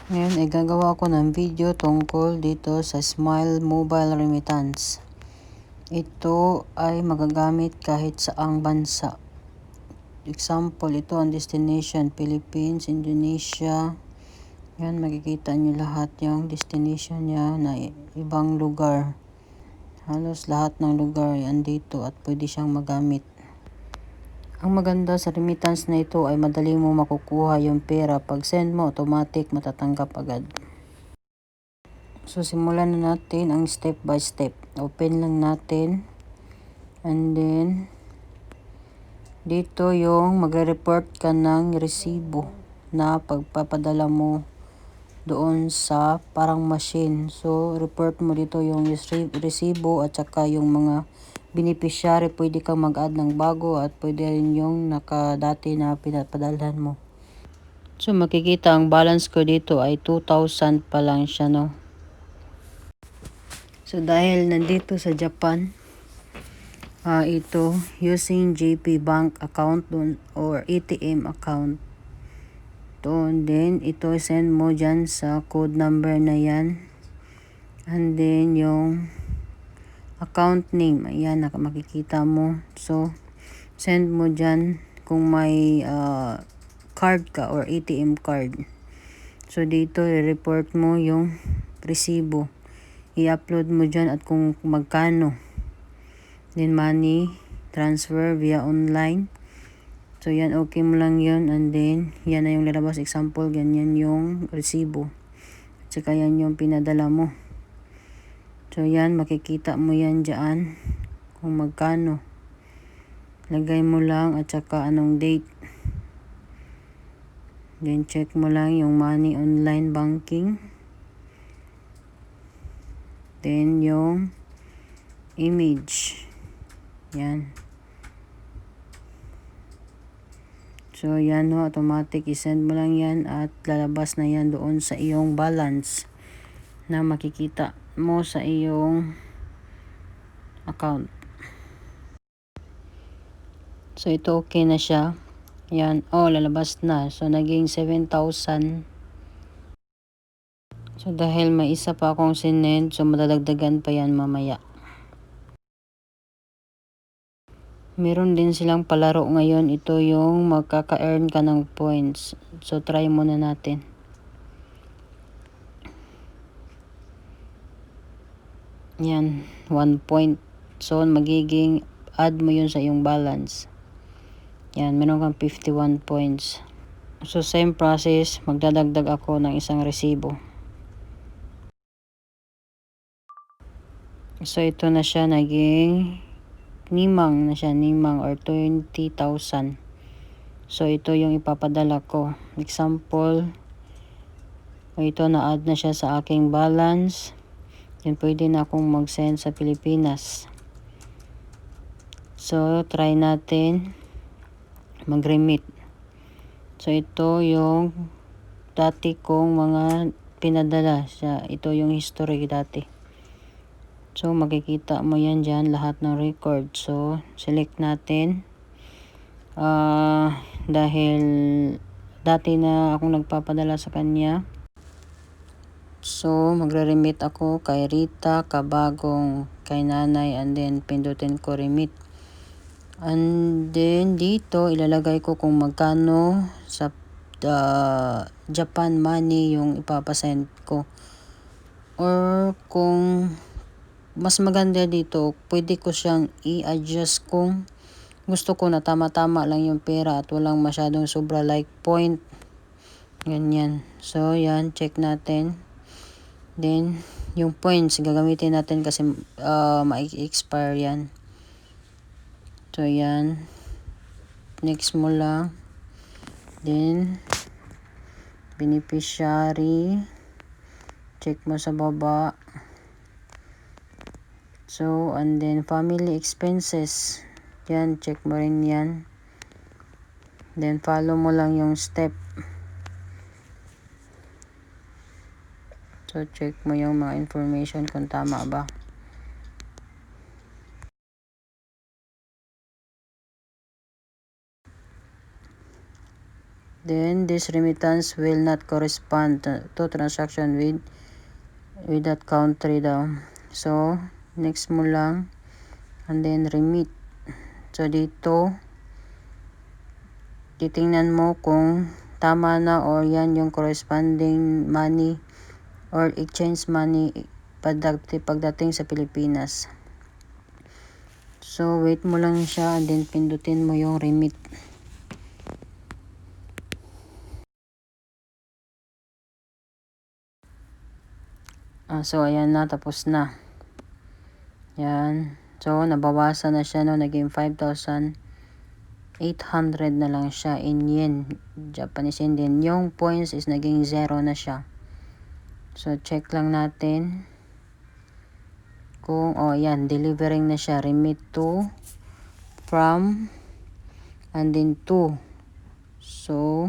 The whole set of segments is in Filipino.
Ngayon ay gagawa ko ng video tungkol dito sa Smile Mobile Remittance. Ito ay magagamit kahit saang bansa. Example, ito ang destination, Philippines, Indonesia. Yan, makikita nyo lahat yung destination niya na ibang lugar. Halos lahat ng lugar yan dito at pwede siyang magamit. Ang maganda sa remittance na ito ay madali mo makukuha yung pera. Pag send mo, automatic matatanggap agad. So, simulan na natin ang step by step. Open lang natin. And then, dito yung magre-report ka ng resibo na pagpapadala mo doon sa parang machine. So, report mo dito yung resibo at saka yung mga beneficiary. Pwede kang mag-add ng bago at pwede rin yung nakadati na pinapadalhan mo. So, makikita ang balance ko dito ay 2,000 pa lang siya, no? So, dahil nandito sa Japan, ito, using JP Bank account doon or ATM account. Doon din, ito send mo dyan sa code number na yan. And then, yung account name, ayan, makikita mo. So, send mo dyan kung may card ka or ATM card. So, dito, i-report mo yung resibo. I-upload mo dyan at kung magkano. Then, money transfer via online. So, yan, okay mo lang yun. And then, yan na yung lalabas. Example, ganyan yung resibo. At saka yan yung pinadala mo. So, yan, makikita mo yan dyan kung magkano. Lagay mo lang at saka anong date. Then, check mo lang yung money online banking. Then, yung image. Yan. So, yan, no, automatic. I-send mo lang yan at lalabas na yan doon sa iyong balance na makikita mo sa iyong account. So, ito okay na siya. Yan. Oh, lalabas na. So, naging 7,000. So, dahil may isa pa akong sinend, so madadagdagan pa yan mamaya. Meron din silang palaro ngayon. Ito yung magkaka-earn ka ng points. So, try muna natin. Yan, 1 point. So, magiging add mo yun sa iyong balance. Yan, meron kang 51 points. So, same process, magdadagdag ako ng isang resibo. So, ito na siya, naging nimang na siya, nimang or 20,000. So, ito yung ipapadala ko. Example, ito na-add na siya sa aking balance. Then, pwede na akong mag-send sa Pilipinas. So, try natin mag-remit. So, ito yung dati kong mga pinadala siya. Ito yung history dati. So, makikita mo yan dyan, lahat ng record. So, select natin. Dahil dati na akong nagpapadala sa kanya. So, magre-remit ako kay Rita, Kabagong, kay Nanay, and then pindutin ko remit. And then, dito, ilalagay ko kung magkano sa Japan money yung ipapasend ko. Or kung mas maganda dito, pwede ko siyang i-adjust kung gusto ko na tama-tama lang yung pera at walang masyadong sobra like point. Ganyan. So, yan, check natin. Then, yung points, gagamitin natin kasi ma-expire yan. So, yan. Next mo lang. Then, beneficiary. Check mo sa baba. So, and then, family expenses. Yan, check mo rin yan. Then, follow mo lang yung step. So, check mo yung mga information kung tama ba. Then this remittance will not correspond to transaction with that country daw. So next mo lang, and then remit. So dito titingnan mo kung tama na or yan yung corresponding money or exchange money pagdating sa Pilipinas. So wait mo lang siya and then pindutin mo yung remit. So ayan na, tapos na. Yan. So nabawasan na siya, no, naging 5,800 na lang siya in yen, Japanese yen din. Yung points is naging 0 na siya. So check lang natin kung yan, delivering na siya, remit to, from, and then to. So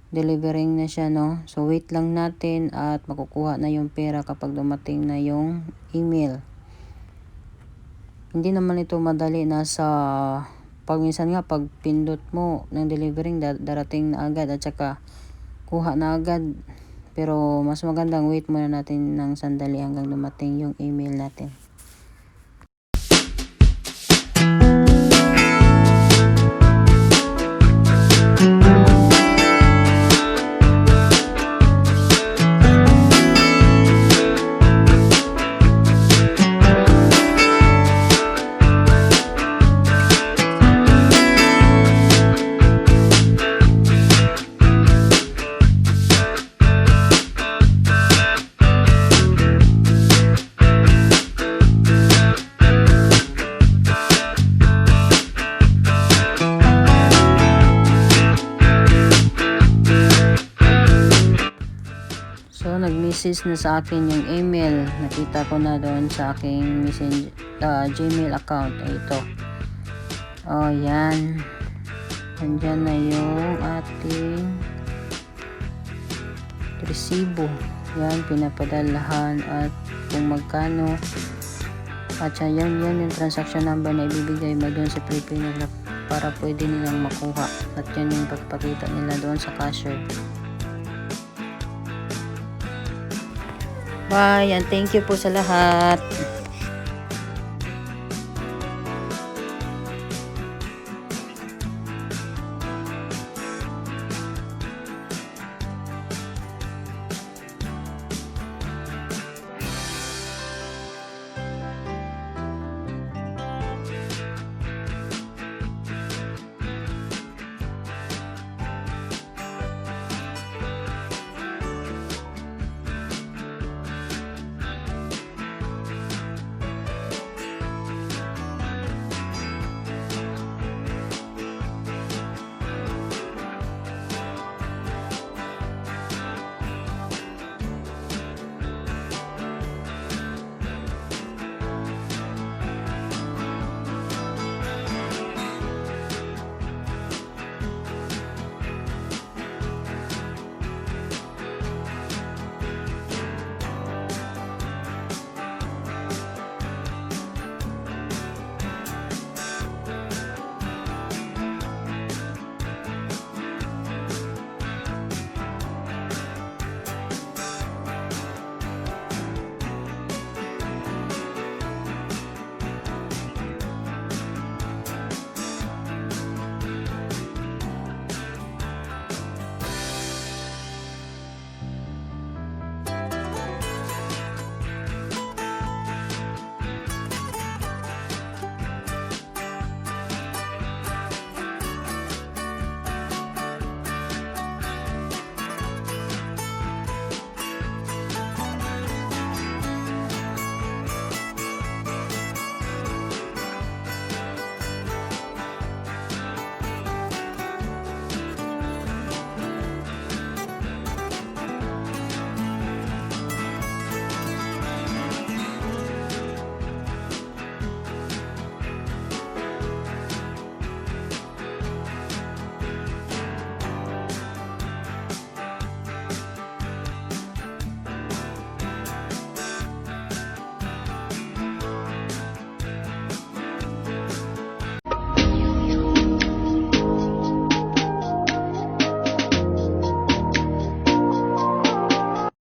delivering na siya, no. So wait lang natin at makukuha na yung pera kapag dumating na yung email. Hindi naman ito madali, nasa minsan nga pag pindot mo ng delivering darating na agad at saka kuha na agad. Pero mas magandang wait muna natin ng sandali hanggang dumating yung email natin. So nag-message na sa akin yung email. Nakita ko na doon sa aking Gmail account. Ito. Yan. Andyan na yung ating resibo. Yan, pinapadalahan at kung magkano. At yan yung transaction number na ibibigay mo doon sa Filipino para pwede nilang makuha. At yan yung pagpakita nila doon sa cashier. Bye, and thank you po sa lahat.